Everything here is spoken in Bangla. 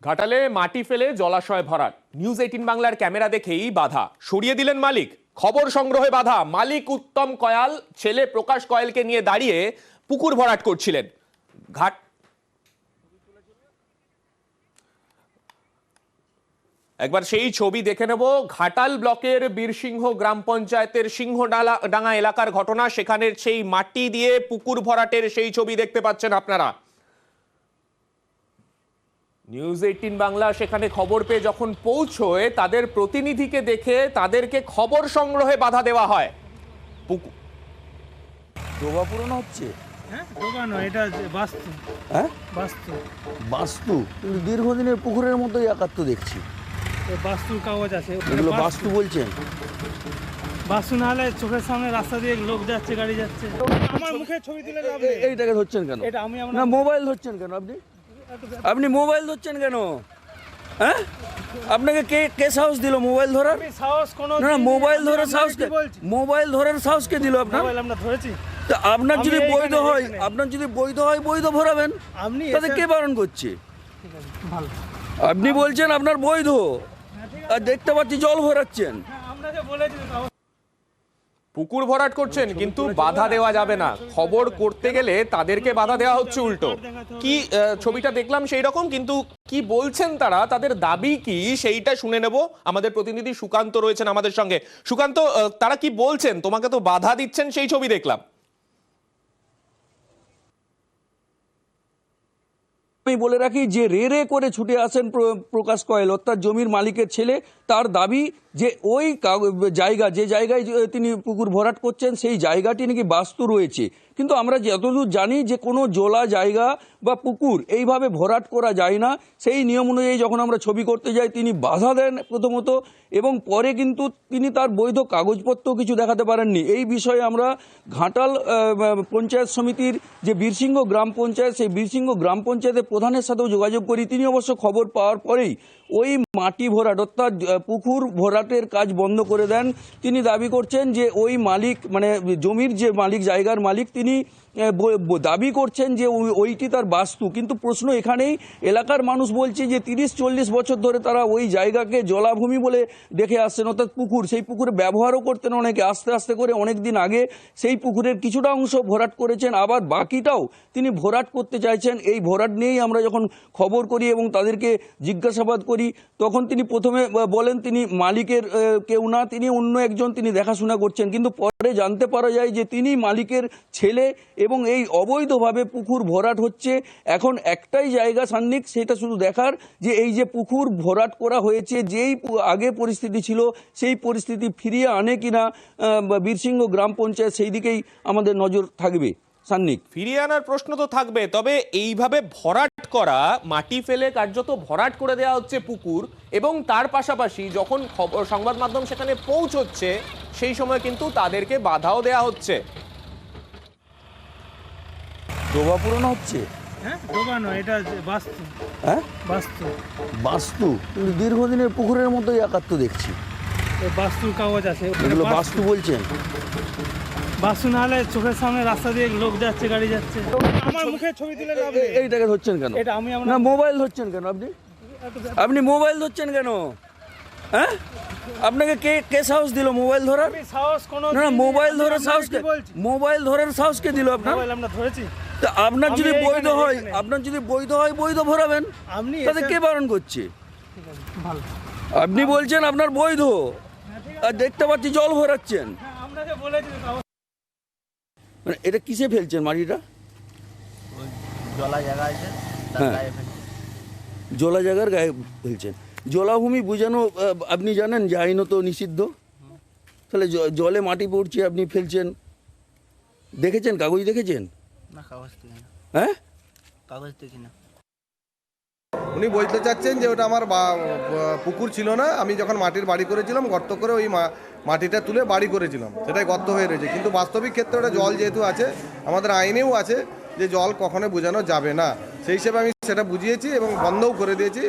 ঘাটালে মাটি ফেলে জলাশয় ভরাট, নিউজ 18 বাংলার ক্যামেরা দেখেই বাধা সরিয়ে দিলেন মালিক। খবর সংগ্রহে বাধা, মালিক উত্তম কয়াল ছেলে প্রকাশ কয়ালকে নিয়ে দাঁড়িয়ে পুকুর ভরাট করছিলেন। একবার সেই ছবি দেখে নেব। ঘাটাল ব্লকের বীরসিংহ গ্রাম পঞ্চায়েতের সিংহডাঙ্গা এলাকার ঘটনা। সেখানের সেই মাটি দিয়ে পুকুর ভরাটের সেই ছবি দেখতে পাচ্ছেন আপনারা। নিউজ 18 বাংলা সেখানে খবর পেয়ে যখন পৌঁছয়, তাদের প্রতিনিধিকে দেখে তাদেরকে খবর সংগ্রহে বাধা দেওয়া হয়। ডোবা পুরনো হচ্ছে। হ্যাঁ, ডোবা নয়, এটা বাস্তু। হ্যাঁ, বাস্তু। বাস্তু কিন্তু দীর্ঘদিনের পুকুরের মতোই আকার তো দেখছি। বাস্তুর কাগজ আছে, এগুলো বাস্তু বলছেন? বাস্তু না হলে চোখের সামনে রাস্তা দিয়ে লোক যাচ্ছে, গাড়ি যাচ্ছে। আমার মুখে ছবি তুলে লাভ নেই। এইটাকে ধরছেন কেন? এটা আমি না, মোবাইল ধরছেন কেন আপনি মোবাইল ধরছেন কেন? হ্যাঁ, আপনাকে কে সাহস দিল মোবাইল ধরার? আমি সাহস কোনো না, মোবাইল ধরার সাহস কে? বলছি, মোবাইল ধরার সাহস কে দিল আপনার? মোবাইল আমরা ধরেছি। তো আপনার যদি আমি বৈধ এইখানে- হয়, এইখানে। আপনার যদি বৈধ হয় বৈধ ভরাবেন। আপনি তাতে কে বারণ করছে? ভালো, আপনি বলছেন আপনার বৈধ, আর দেখতে পাচ্ছি জল ভরাচ্ছেন। হ্যাঁ, আমরা যে বলেছি পুকুর ভরাট করছেন, কিন্তু বাধা দেওয়া যাবে না। খবর করতে গেলে তাদেরকে বাধা দেওয়া হচ্ছে উল্টো। কি ছবিটা দেখলাম সেই রকম, কিন্তু কি বলছেন তারা, তাদের দাবি কি, সেইটা শুনে নেব। আমাদের প্রতিনিধি সুকান্ত রয়েছেন আমাদের সঙ্গে। সুকান্ত, তারা কি বলছেন? তোমাকে তো বাধা দিচ্ছেন, সেই ছবি দেখলাম। আমি বলে রাখি যে রে করে ছুটে আসেন প্রকাশ কয়াল, অর্থাৎ জমির মালিকের ছেলে। তার দাবি যে ওই জায়গা, যে জায়গায় তিনি পুকুর ভরাট করছেন, সেই জায়গাটি নাকি বাস্তু রয়েছে। কিন্তু আমরা যতদূর জানি যে কোনো জলা জায়গা বা পুকুর এইভাবে ভরাট করা যায় না। সেই নিয়ম অনুযায়ী যখন আমরা ছবি করতে যাই, তিনি বাধা দেন প্রথমত, এবং পরে কিন্তু তিনি তার বৈধ কাগজপত্র কিছু দেখাতে পারেননি। এই বিষয়ে আমরা ঘাটাল পঞ্চায়েত সমিতির যে বীরসিংহ গ্রাম পঞ্চায়েত, সেই বীরসিংহ গ্রাম পঞ্চায়েতের প্রধানের সাথেও যোগাযোগ করি। তিনি অবশ্য খবর পাওয়ার পরেই ওই মাটি ভরাট, অর্থাৎ পুকুর ভরাটের কাজ বন্ধ করে দেন। তিনি দাবি করছেন যে ওই মালিক, মানে জমির যে মালিক, জায়গার মালিক, তিনি দাবি করছেন যে ওইটি তার বাস্তু। কিন্তু প্রশ্ন এখানেই, এলাকার মানুষ বলছে যে 30-40 বছর ধরে তারা ওই জায়গাকে জলাভূমি বলে দেখে আসছেন, অর্থাৎ পুকুর। সেই পুকুরে ব্যবহারও করতেন অনেকে। আস্তে আস্তে করে অনেক দিন আগে সেই পুকুরের কিছুটা অংশ ভরাট করেছেন, আবার বাকিটাও তিনি ভরাট করতে চাইছেন। এই ভরাট নিয়েই আমরা যখন খবর করি এবং তাদেরকে জিজ্ঞাসাবাদ করি, তখন তিনি প্রথমে বলেন তিনি মালিকের কেউ না, তিনি অন্য একজন, তিনি দেখাশোনা করছেন। কিন্তু পরে জানতে পারা যায় যে তিনি মালিকের ছেলে, এবং এই অবৈধভাবে পুকুর ভরাট হচ্ছে। এখন একটাই জায়গা সান্নিক, সেটা শুধু দেখার যে এই যে পুকুর ভরাট করা হয়েছে, যেই আগে পরিস্থিতি ছিল সেই পরিস্থিতি ফিরিয়ে আনে কিনা বীরসিংহ গ্রাম পঞ্চায়েত, সেই দিকেই আমাদের নজর থাকবে। সান্নিক, ফিরিয়ে আনার প্রশ্ন তো থাকবে, তবে এইভাবে ভরাট করা, মাটি ফেলে কার্যত ভরাট করে দেওয়া হচ্ছে পুকুর, এবং তার পাশাপাশি যখন সংবাদ মাধ্যম সেখানে পৌঁছচ্ছে, সেই সময় কিন্তু তাদেরকে বাধাও দেওয়া হচ্ছে। ডোবা পুরনো হচ্ছে। হ্যাঁ, ডোবা নয়, এটা বাস্তু। হ্যাঁ, বাস্তু। বাস্তু কিন্তু দীর্ঘদিনের পুকুরের মতোই আকার তো দেখছি। বাস্তুর কাগজ আছে, এগুলো বাস্তু বলছেন? বাস্তু না হলে চোখের সামনে রাস্তা দিয়ে লোক যাচ্ছে, গাড়ি যাচ্ছে। আমার মুখে ছবি তুলে লাভ নেই। এইটাকে ধরছেন কেন? এটা আমি না, মোবাইল ধরছেন কেন আপনি মোবাইল ধরছেন কেন? হ্যাঁ, আপনাকে কে সাহস দিল মোবাইল ধরার? আমি সাহস কোনো না, মোবাইল ধরার সাহস কে? বলছি, মোবাইল ধরার সাহস কে দিল আপনার? মোবাইল আমরা ধরেছি। তা আপনার যদি আমি বৈধ এইখানে- হয়, এইখানে। আপনার যদি বৈধ হয় বৈধ ভরাবেন। আপনি তাতে কে বারণ করছে? ভালো, আপনি বলছেন আপনার বৈধ, আর দেখতে পাচ্ছি জল ভরাচ্ছেন। হ্যাঁ, আমরা যে বলেছি মানে এটা কিসে ফেলছেন মাটিটা? জলা জায়গা আছে, তার হ্যাঁ। গায়ে ফেলছি। জলা জায়গার গায়ে ফেলছেন। জলাভূমি বোঝানো আপনি জানেন যে আইনত নিষিদ্ধ। তাহলে জলে মাটি পড়ছে, আপনি ফেলছেন। দেখেছেন, কাগজ দেখেছেন? না, কাগজ থেকে না, হ্যাঁ, কাগজ থেকে না। উনি বলতে চাচ্ছেন যে ওটা আমার পুকুর ছিল না, আমি যখন মাটির বাড়ি করেছিলাম গর্ত করে ওই মাটিটা তুলে বাড়ি করেছিলাম, সেটাই গর্ত হয়ে রয়েছে। কিন্তু বাস্তবিক ক্ষেত্রে ওটা জল যেহেতু আছে, আমাদের আইনেও আছে যে জল কখনো বোঝানো যাবে না, সেই হিসেবে আমি সেটা বুঝিয়েছি এবং বন্ধও করে দিয়েছি।